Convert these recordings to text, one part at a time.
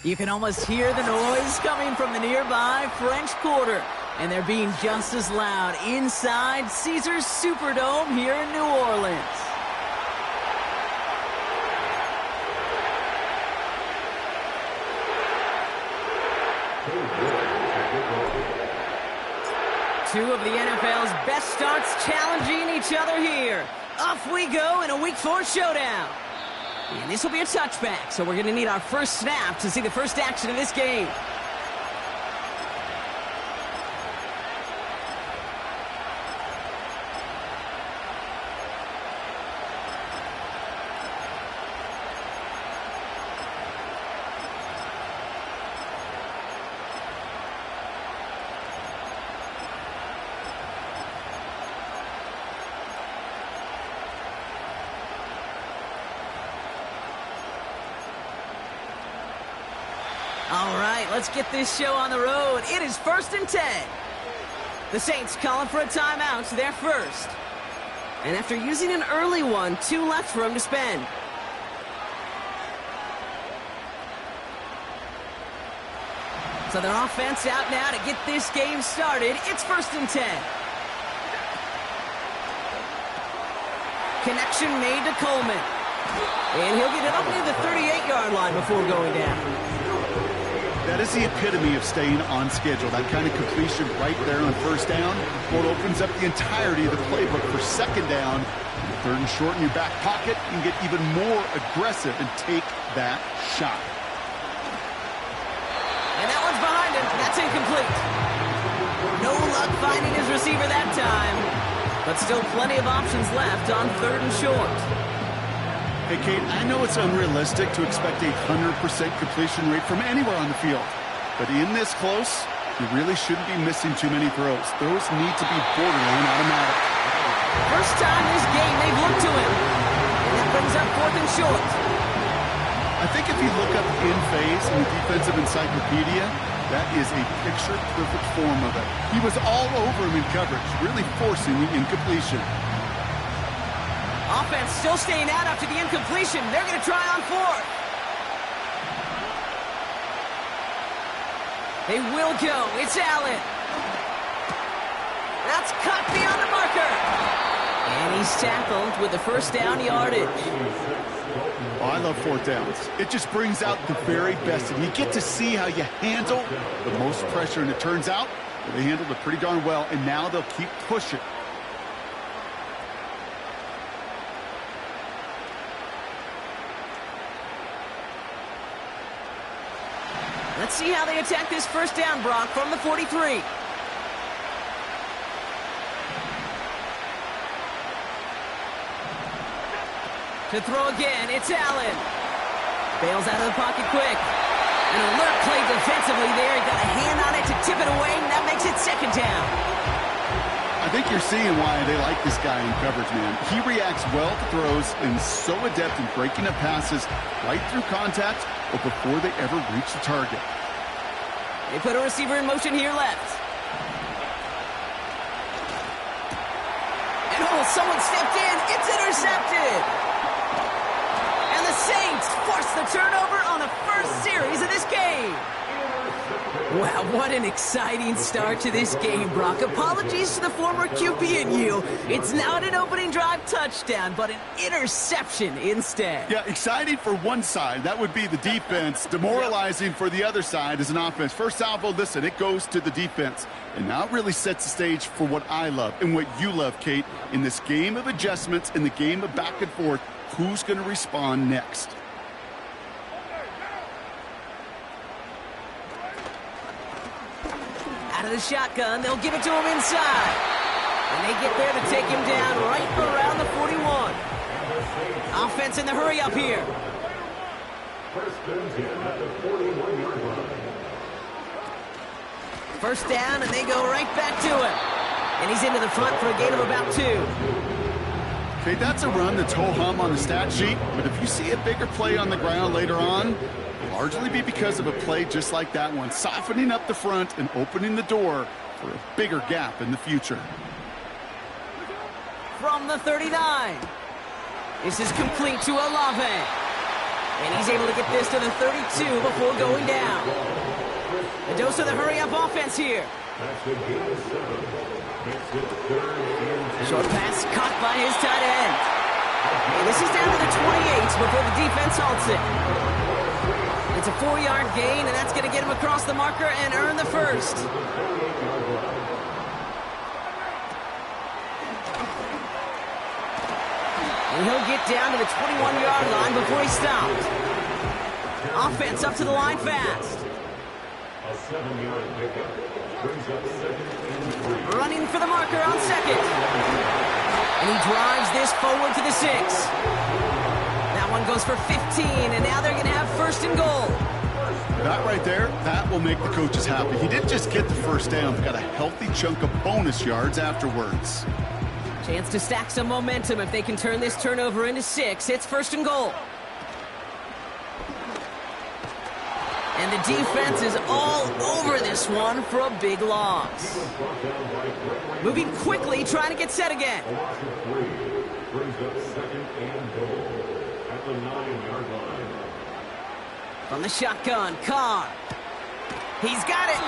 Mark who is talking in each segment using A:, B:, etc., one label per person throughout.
A: You can almost hear the noise coming from the nearby French Quarter. And they're being just as loud inside Caesars Superdome here in New Orleans. Two of the NFL's best starts challenging each other here. Off we go in a Week 4 showdown. And this will be a touchback, so we're going to need our first snap to see the first action of this game. All right, let's get this show on the road. It is 1st and 10. The Saints calling for a timeout. They're first. And after using an early one, 2 left for them to spend. So their offense out now to get this game started. It's 1st and 10. Connection made to Coleman. And he'll get it up near the 38-yard line before going down.
B: That is the epitome of staying on schedule. That kind of completion right there on first down. Well, it opens up the entirety of the playbook for second down. 3rd and short in your back pocket. You can get even more aggressive and take that shot.
A: And that one's behind him. That's incomplete. No luck finding his receiver that time. But still plenty of options left on 3rd and short.
B: Hey, Kate, I know it's unrealistic to expect a 100% completion rate from anywhere on the field. But in this close, you really shouldn't be missing too many throws. Those need to be borderline automatic.
A: First time this game they've looked to him. And that brings up 4th and short.
B: I think if you look up in phase in the defensive encyclopedia, that is a picture-perfect form of it. He was all over him in coverage, really forcing the incompletion.
A: Offense still staying out after the incompletion. They're going to try on 4th. They will go. It's Allen. That's cut beyond the marker. And he's tackled with the first down yardage.
B: Oh, I love 4th downs. It just brings out the very best. And you get to see how you handle the most pressure. And it turns out they handled it pretty darn well. And now they'll keep pushing.
A: Let's see how they attack this first down, Brock, from the 43. To throw again, it's Allen. Bails out of the pocket quick. An alert play defensively there. He got a hand on it to tip it away, and that makes it 2nd down.
B: I think you're seeing why they like this guy in coverage, man. He reacts well to throws and is so adept in breaking up passes right through contact or before they ever reach the target.
A: They put a receiver in motion here left. And oh, someone stepped in. It's intercepted. And the Saints force the turnover on the first series of this game. Wow, what an exciting start to this game, Brock. Apologies to the former QB and you. It's not an opening drive touchdown, but an interception instead.
B: Yeah, exciting for one side. That would be the defense. Demoralizing for the other side as an offense. First salvo, listen, it goes to the defense. And now it really sets the stage for what I love and what you love, Kate. In this game of adjustments, in the game of back and forth, who's going to respond next?
A: Out of the shotgun, they'll give it to him inside. And they get there to take him down right around the 41. Offense in the hurry up here. First down, and they go right back to him. And he's into the front for a gain of about 2.
B: Okay, that's a run that's ho-hum on the stat sheet, but if you see a bigger play on the ground later on, it'll largely be because of a play just like that one, softening up the front and opening the door for a bigger gap in the future.
A: From the 39, this is complete to Olave. And he's able to get this to the 32 before going down. A dose of the hurry-up offense here. Short pass caught by his tight end. And this is down to the 28 before the defense halts it. It's a 4-yard gain, and that's going to get him across the marker and earn the first. And he'll get down to the 21-yard line before he's stopped. Offense up to the line fast.
C: A 7-yard pickup brings up 2nd and 3.
A: Running for the marker on second. And he drives this forward to the 6. That one goes for 15, and now they're going to have 1st and goal.
B: That right there, that will make the coaches happy. He didn't just get the first down, he got a healthy chunk of bonus yards afterwards.
A: Chance to stack some momentum if they can turn this turnover into 6. It's 1st and goal. And the defense is all over this one for a big loss. Moving quickly, trying to get set again.
C: Brings up 2nd and goal at the 9-yard line.
A: From the shotgun, Carr. He's got it.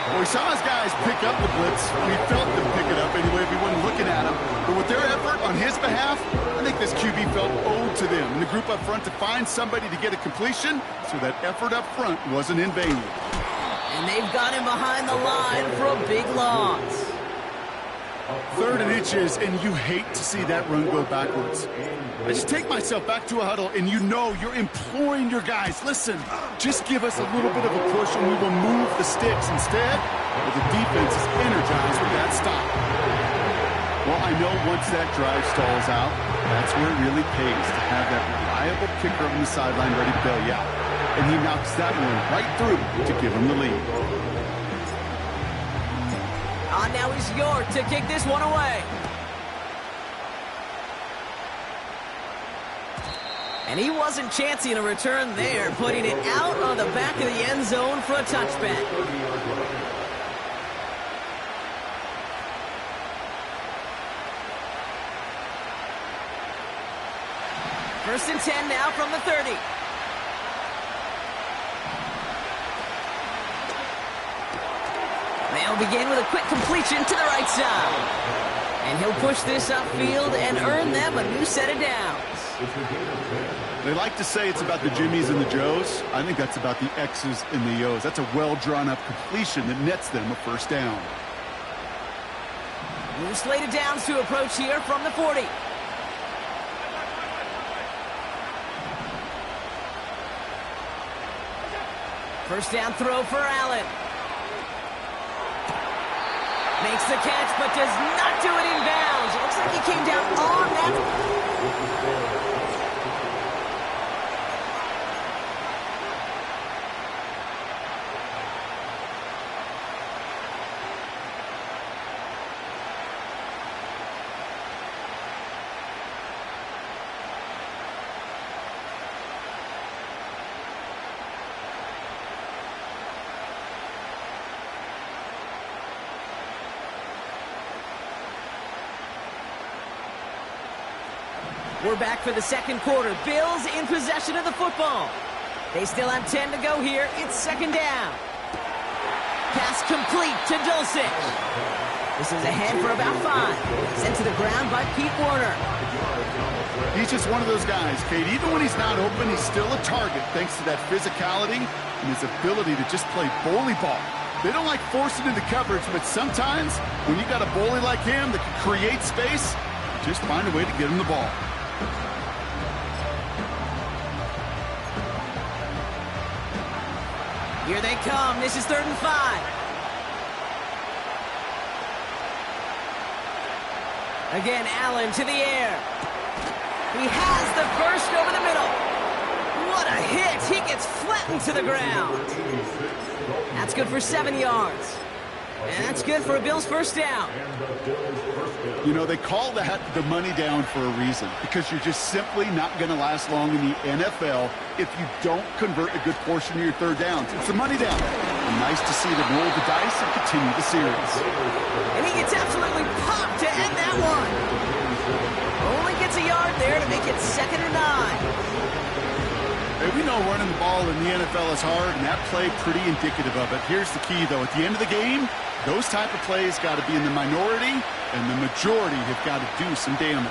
B: Well, we saw his guys pick up the blitz. We felt them pick it up anyway if we weren't looking at him. But with their effort on his behalf, I think this QB felt owed to them. And the group up front to find somebody to get a completion, so that effort up front wasn't in vain.
A: And they've got him behind the line for a big loss.
B: 3rd and inches, and you hate to see that run go backwards. I just take myself back to a huddle, and you know you're imploring your guys, listen, just give us a little bit of a push, and we will move the sticks. Instead, the defense is energized with that stop. Well, I know once that drive stalls out, that's where it really pays to have that reliable kicker on the sideline ready to bail you out. And he knocks that one right through to give him the lead.
A: On now is York to kick this one away. And he wasn't chancing a return there, putting it out on the back of the end zone for a touchback. First and 10 now from the 30. They'll begin with a quick completion to the right side. And he'll push this upfield and earn them a new set of downs.
B: They like to say it's about the Jimmies and the Joes. I think that's about the X's and the O's. That's a well-drawn-up completion that nets them a first down.
A: New slated downs to approach here from the 40. First down throw for Allen. Makes the catch, but does not do it in bounds. It looks like he came down on that. We're back for the second quarter. Bills in possession of the football. They still have 10 to go here. It's 2nd down. Pass complete to Dulcich. This is ahead for about 5. Sent to the ground by Pete Werner.
B: He's just one of those guys, Kate. Even when he's not open, he's still a target thanks to that physicality and his ability to just play bully ball. They don't like forcing into coverage, but sometimes when you got a bully like him that can create space, just find a way to get him the ball.
A: Here they come. This is 3rd and 5. Again, Allen to the air. He has the first over the middle. What a hit. He gets flattened to the ground. That's good for 7 yards. And that's good for a Bills first down.
B: You know, they call that the money down for a reason, because you're just simply not going to last long in the NFL if you don't convert a good portion of your 3rd downs. It's a money down. And nice to see them roll the dice and continue the series.
A: And he gets absolutely popped to end that one. Only gets a yard there to make it 2nd and 9.
B: Hey, we know running the ball in the NFL is hard, and that play pretty indicative of it. Here's the key, though. At the end of the game, those type of plays got to be in the minority, and the majority have got to do some damage.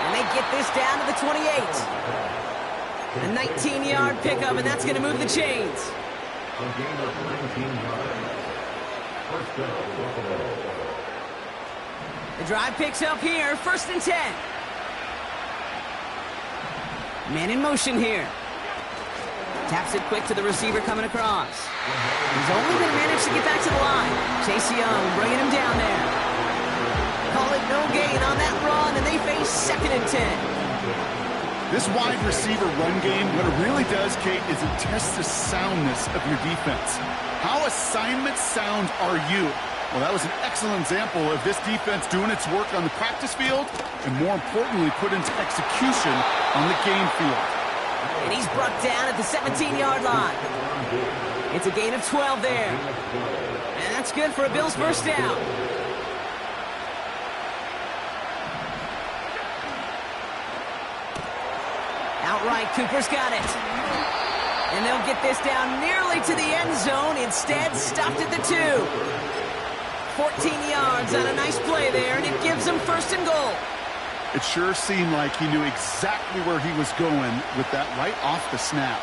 A: And they get this down to the 28. A 19-yard pickup, and that's going to move the chains.
C: A gain of 19 yards. First down, Buffalo.
A: The drive picks up here, 1st and 10. Man in motion here. Taps it quick to the receiver coming across. He's only going to manage to get back to the line. Chase Young bringing him down there. Call it no gain on that run, and they face 2nd and 10.
B: This wide receiver run game, what it really does, Kate, is it tests the soundness of your defense. How assignment sound are you? Well, that was an excellent example of this defense doing its work on the practice field and, more importantly, put into execution on the game field.
A: And he's brought down at the 17-yard line. It's a gain of 12 there. And that's good for a Bills first down. Outright, Cooper's got it. And they'll get this down nearly to the end zone. Instead, stopped at the 2. 14 yards on a nice play there, and it gives them 1st and goal.
B: It sure seemed like he knew exactly where he was going with that right off the snap.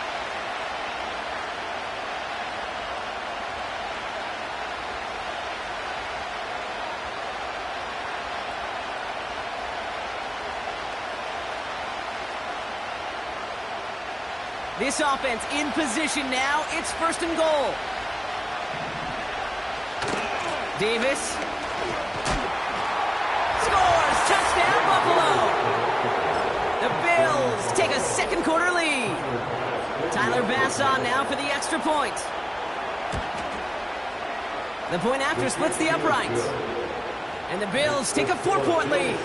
A: This offense in position now. It's 1st and goal. Davis scores! Touchdown, Buffalo! The Bills take a 2nd quarter lead. Tyler Bass on now for the extra point. The point after splits the uprights. And the Bills take a 4-point lead.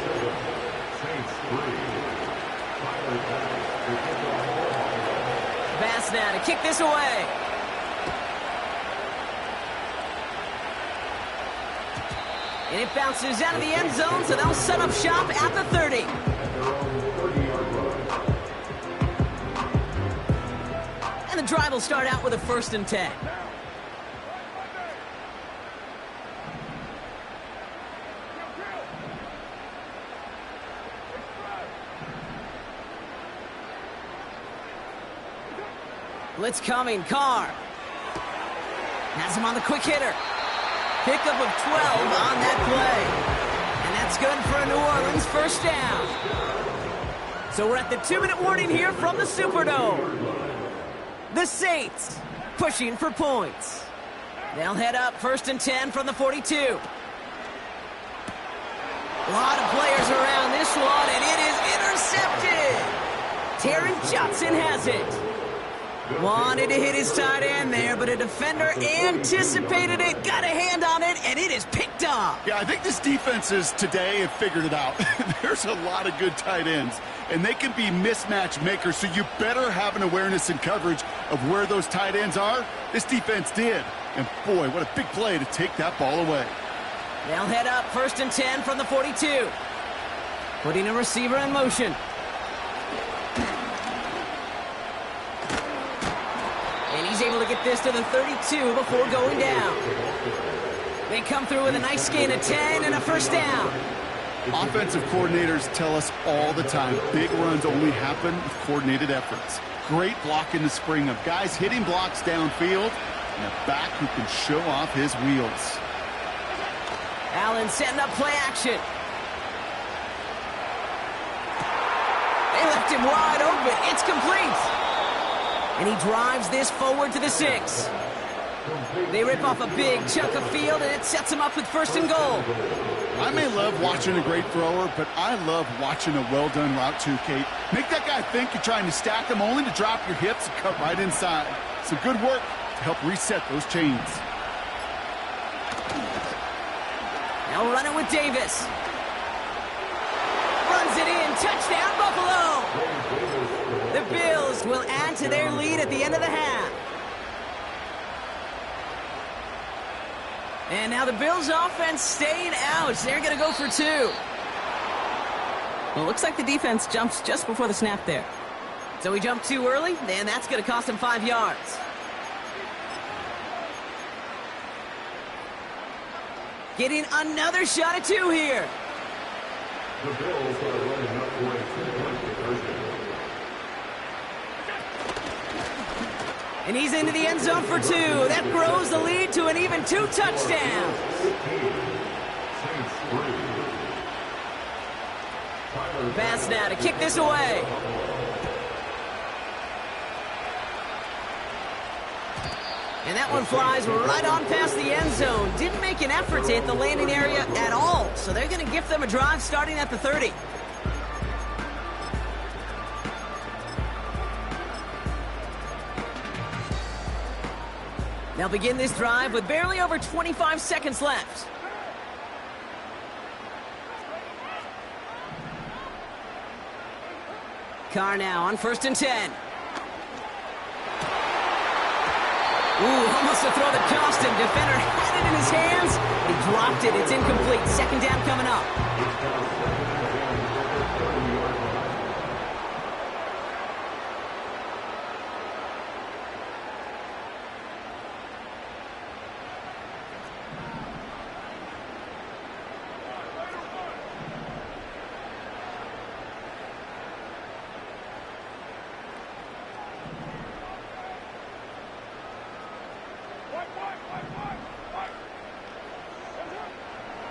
A: Bass now to kick this away. And it bounces out of the end zone, so they'll set up shop at the 30. And the drive will start out with a 1st and 10. Blitz coming, Carr. Has him on the quick hitter. Pickup of 12 on that play. And that's good for a New Orleans first down. So we're at the 2-minute warning here from the Superdome. The Saints pushing for points. They'll head up 1st and 10 from the 42. A lot of players around this one, and it is intercepted. Taron Johnson has it. Wanted to hit his tight end there, but a defender anticipated it, got a hand on it, and it is picked up.
B: Yeah, I think this defenses today have figured it out. There's a lot of good tight ends, and they can be mismatch makers, so you better have an awareness and coverage of where those tight ends are. This defense did, and boy, what a big play to take that ball away.
A: They'll head up 1st and 10 from the 42. Putting a receiver in motion. He's able to get this to the 32 before going down. They come through with a nice gain of 10 and a first down.
B: Offensive coordinators tell us all the time, big runs only happen with coordinated efforts. Great block in the spring of guys hitting blocks downfield and a back who can show off his wheels.
A: Allen setting up play action. They left him wide open. It's complete. And he drives this forward to the 6. They rip off a big chunk of field, and it sets him up with 1st and goal.
B: I may love watching a great thrower, but I love watching a well-done route too, Kate. Make that guy think you're trying to stack him only to drop your hips and cut right inside. So good work to help reset those chains.
A: Now running with Davis. Runs it in. Touchdown, Buffalo. The Bills will add to their lead at the end of the half. And now the Bills offense staying out. They're going to go for 2. Well, it looks like the defense jumps just before the snap there. So he jumped too early, and that's going to cost him 5 yards. Getting another shot at 2 here.
C: The Bills are running up for a 2-point conversion.
A: And he's into the end zone for 2. That grows the lead to an even 2 touchdowns. Pass now to kick this away. And that one flies right on past the end zone. Didn't make an effort to hit the landing area at all. So they're going to gift them a drive starting at the 30. They'll begin this drive with barely over 25 seconds left. Carr now on 1st and 10. Ooh, almost a throw that cost him. Defender had it in his hands. He dropped it. It's incomplete. 2nd down coming up.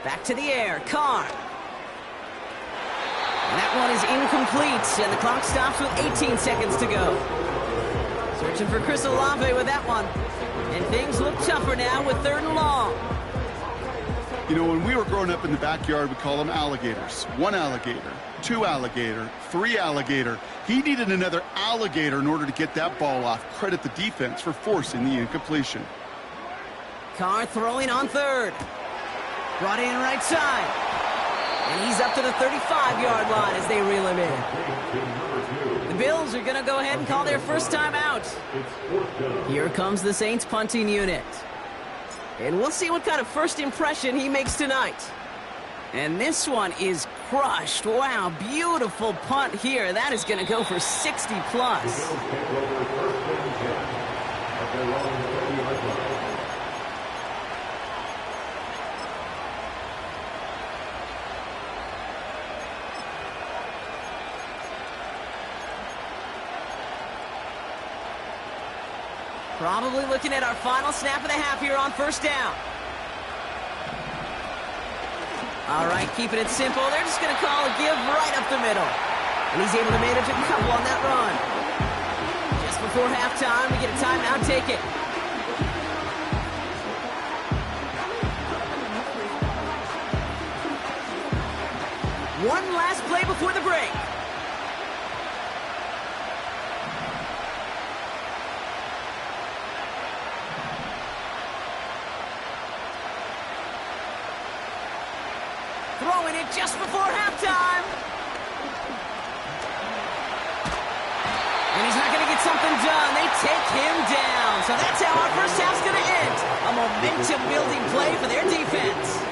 A: Back to the air, Carr. And that one is incomplete, and the clock stops with 18 seconds to go. Searching for Chris Olave with that one. And things look tougher now with 3rd and long.
B: You know, when we were growing up in the backyard, we call them alligators. 1 alligator, 2 alligator, 3 alligator. He needed another alligator in order to get that ball off. Credit the defense for forcing the incompletion.
A: Carr throwing on 3rd. Brought in right side. And he's up to the 35-yard line as they reel him in. The Bills are going to go ahead and call their first time out. Here comes the Saints punting unit. And we'll see what kind of first impression he makes tonight. And this one is crushed. Wow, beautiful punt here. That is going to go for 60 plus. Probably looking at our final snap of the half here on 1st down. All right, keeping it simple. They're just going to call a give right up the middle. And he's able to manage a couple on that run. Just before halftime, we get a timeout. Take it. One last play before the break. Throwing it just before halftime. And he's not going to get something done. They take him down. So that's how our first half's going to end. A momentum-building play for their defense.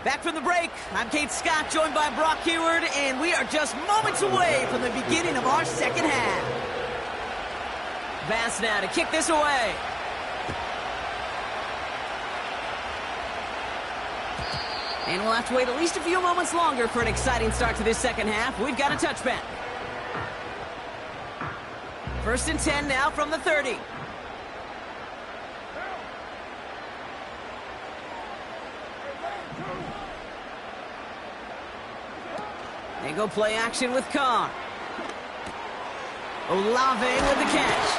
A: Back from the break, I'm Kate Scott, joined by Brock Heward, and we are just moments away from the beginning of our second half. Pass now to kick this away. And we'll have to wait at least a few moments longer for an exciting start to this second half. We've got a touchback. 1st and 10 now from the 30. They go play action with Carr. Olave with the catch.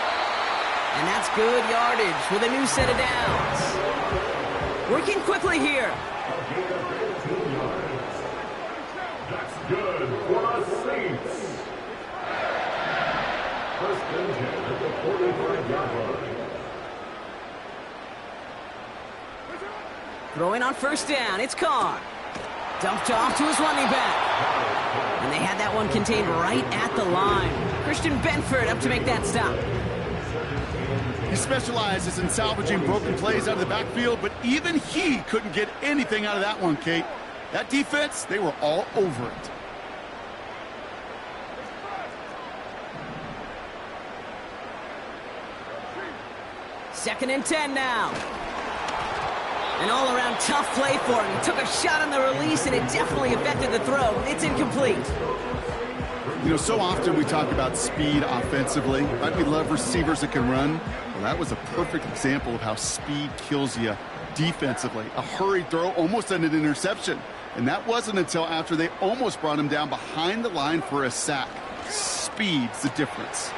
A: And that's good yardage with a new set of downs. Working quickly here.
C: That's good for the Saints. 1st and 10 at the 45-yard line.
A: Throwing on 1st down, it's Carr. Dumped off to his running back. And they had that one contained right at the line. Christian Benford up to make that stop.
B: He specializes in salvaging broken plays out of the backfield, but even he couldn't get anything out of that one, Kate. That defense, they were all over it.
A: Second and 10 now. An all-around tough play for him. He took a shot on the release, and it definitely affected the throw. It's incomplete.
B: You know, so often we talk about speed offensively. Right? We love receivers that can run. Well, that was a perfect example of how speed kills you defensively. A hurried throw, almost an interception. And that wasn't until after they almost brought him down behind the line for a sack. Speed's the difference.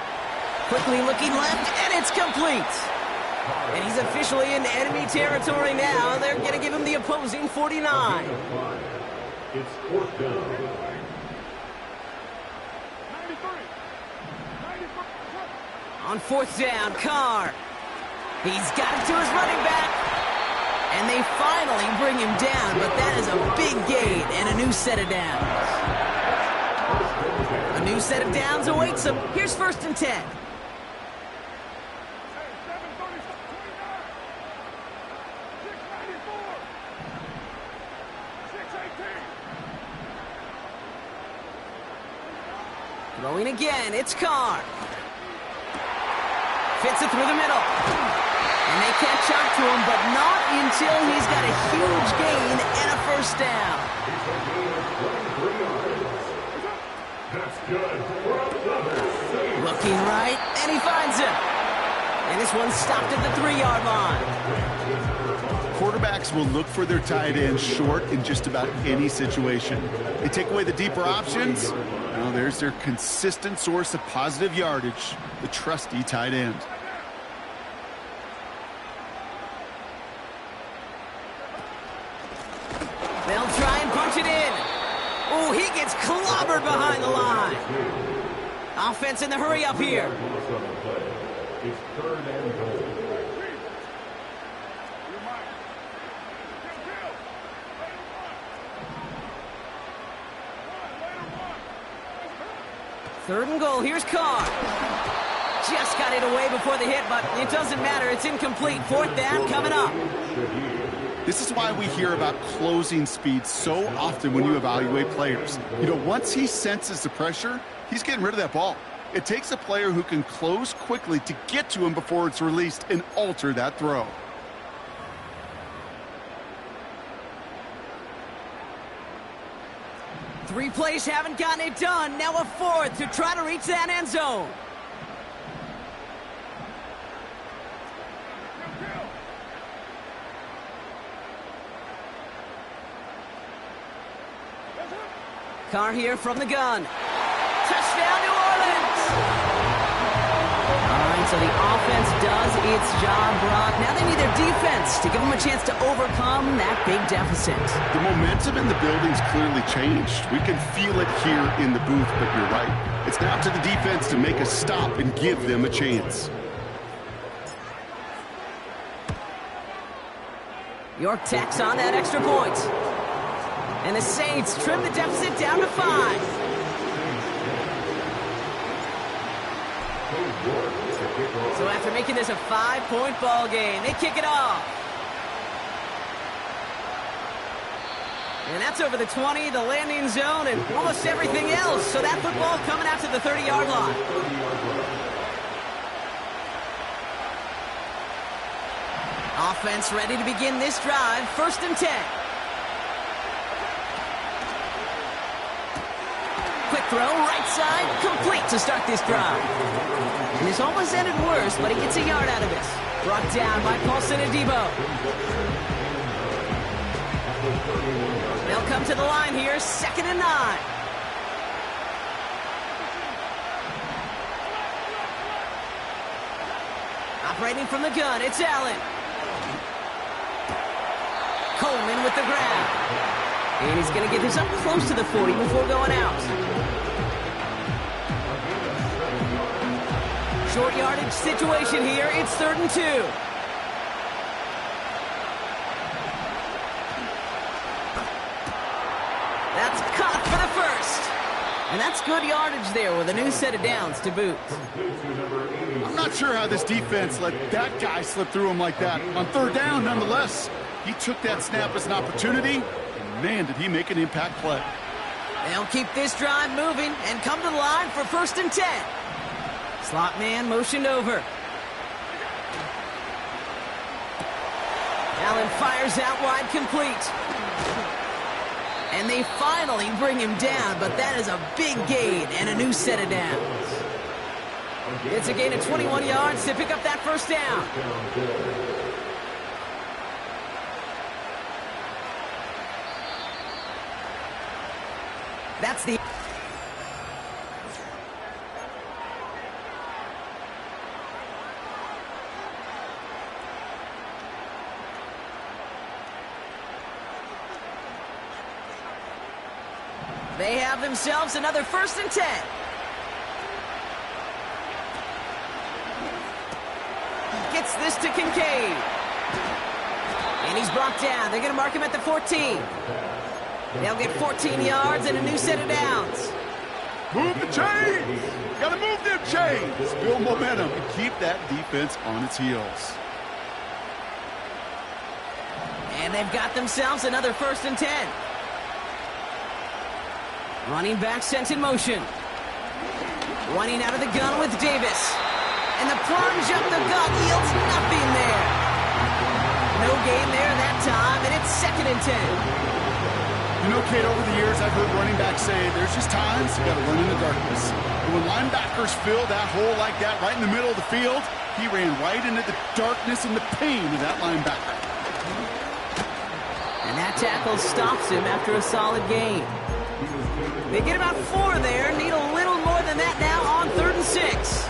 A: Quickly looking left, and it's complete. And he's officially in enemy territory now. They're going to give him the opposing 49.
C: It's fourth down.
A: On fourth down, Carr. He's got it to his running back. And they finally bring him down, but that is a big gain and a new set of downs. A new set of downs awaits him. Here's first and 10. Throwing again, it's Carr. Fits it through the middle. And they catch up to him, but not until he's got a huge gain and a first down. Looking right, and he finds him. And this one stopped at the 3-yard line.
B: Quarterbacks will look for their tight end short in just about any situation. They take away the deeper options. Now there's their consistent source of positive yardage, the trusty tight end.
A: They'll try and punch it in. Oh, he gets clobbered behind the line. Offense in the hurry up here.
C: It's third and goal.
A: Third and goal, here's Carr. Just got it away before the hit, but it doesn't matter. It's incomplete. Fourth down coming up.
B: This is why we hear about closing speed so often when you evaluate players. You know, once he senses the pressure, he's getting rid of that ball. It takes a player who can close quickly to get to him before it's released and alter that throw.
A: Three plays haven't gotten it done. Now a fourth to try to reach that end zone. Carr here from the gun. Touchdown, New Orleans! All right, so the offense does its job, Brock. Now they need their defense to give them a chance to overcome that big deficit.
B: The momentum in the building's clearly changed. We can feel it here in the booth, but you're right. It's now to the defense to make a stop and give them a chance.
A: York tacks on that extra point. And the Saints trim the deficit down to 5. So after making this a 5-point ball game, they kick it off. And that's over the 20, the landing zone, and almost everything else. So that football coming out to the 30-yard line. Offense ready to begin this drive. First and 10. Quick throw, right side, complete to start this drive. And this almost ended worse, but he gets a yard out of this. Brought down by Paulson and Debo. They'll come to the line here, 2nd and 9. Operating from the gun, it's Allen. Coleman with the grab. And he's going to get this up close to the 40 before going out. Short yardage situation here. It's 3rd and 2. And that's good yardage there with a new set of downs to boot.
B: I'm not sure how this defense let that guy slip through him like that. On third down, nonetheless, he took that snap as an opportunity, and man, did he make an impact play.
A: They'll keep this drive moving and come to the line for 1st and 10. Slot man motioned over. Allen fires out wide, complete. And they finally bring him down, but that is a big gain and a new set of downs. It's a gain of 21 yards to pick up that 1st down. That's the... They have themselves another 1st and 10. Gets this to Kincaid. And he's brought down. They're going to mark him at the 14. They'll get 14 yards and a new set of downs.
B: Move the chains! Gotta move them chains! Build momentum and keep that defense on its heels.
A: And they've got themselves another 1st and 10. Running back sent in motion. Running out of the gun with Davis. And the plunge up the gut yields nothing there. No gain there that time, and it's 2nd and 10.
B: You know, Kate, over the years, I've heard running backs say there's just times you got to run in the darkness. And when linebackers fill that hole like that right in the middle of the field, he ran right into the darkness and the pain of that linebacker.
A: And that tackle stops him after a solid gain. They get about 4 there, need a little more than that now on 3rd and 6.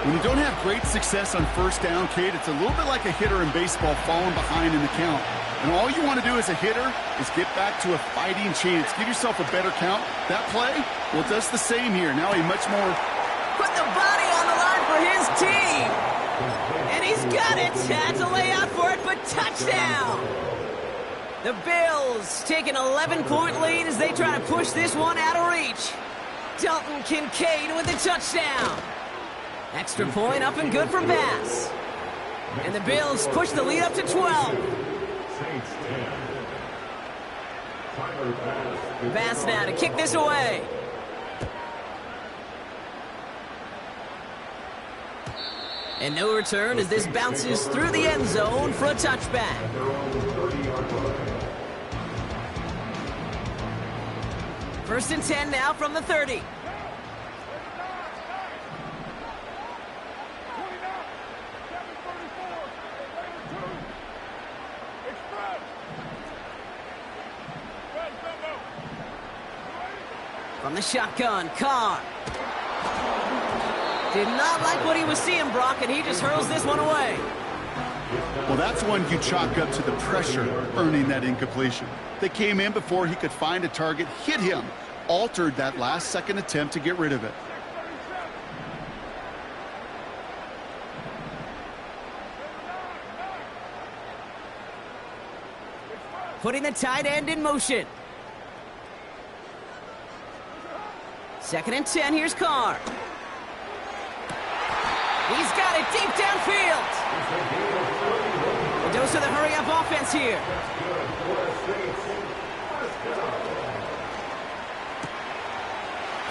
B: When you don't have great success on 1st down, Kate, it's a little bit like a hitter in baseball falling behind in the count. And all you want to do as a hitter is get back to a fighting chance. Give yourself a better count. That play, well, it does the same here. Now a much more...
A: Put the body on the line for his team. And he's got it. Had to lay out for it, but touchdown. The Bills take an 11-point lead as they try to push this one out of reach. Dalton Kincaid with the touchdown. Extra point up and good for Bass. And the Bills push the lead up to 12. Bass now to kick this away. And no return as this bounces through the end zone for a touchback. First and 10 now from the 30. From the shotgun, Carr. Did not like what he was seeing, Brock, and he just hurls this one away.
B: Well, that's one you chalk up to the pressure earning that incompletion. They came in before he could find a target, hit him, altered that last-second attempt to get rid of it.
A: Putting the tight end in motion. 2nd and 10, here's Carr. He's got it deep downfield. A dose of the hurry-up offense here.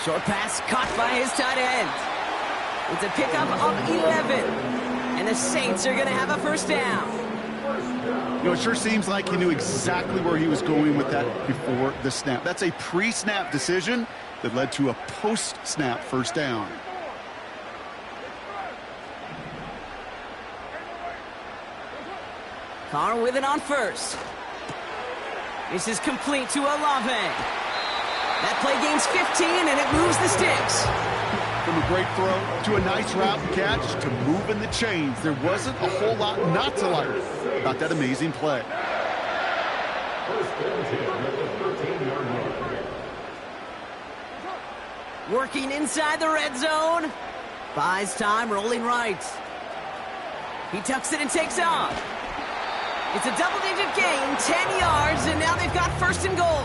A: Short pass caught by his tight end. It's a pickup of 11. And the Saints are going to have a 1st down.
B: You know, it sure seems like he knew exactly where he was going with that before the snap. That's a pre-snap decision that led to a post-snap 1st down.
A: Carr with it on 1st. This is complete to Olave. That play gains 15, and it moves the sticks.
B: From a great throw to a nice route and catch to moving the chains. There wasn't a whole lot not to like about that amazing play.
A: Working inside the red zone. Buys time, rolling right. He tucks it and takes off. It's a double-digit gain, 10 yards, and now they've got 1st and goal.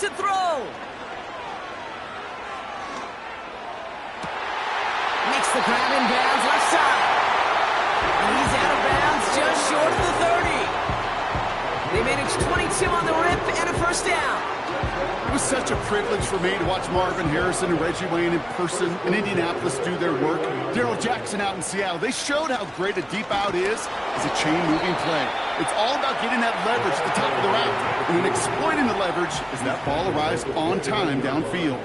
A: to throw. Makes the grab in bounds left side. And he's out of bounds just short of the 30. They managed 22 on the rip and a first down.
B: It was such a privilege for me to watch Marvin Harrison and Reggie Wayne in person in Indianapolis do their work. Darrell Jackson out in Seattle. They showed how great a deep out is as a chain-moving play. It's all about getting that leverage at the top of the route and then exploiting the leverage as that ball arrives on time downfield.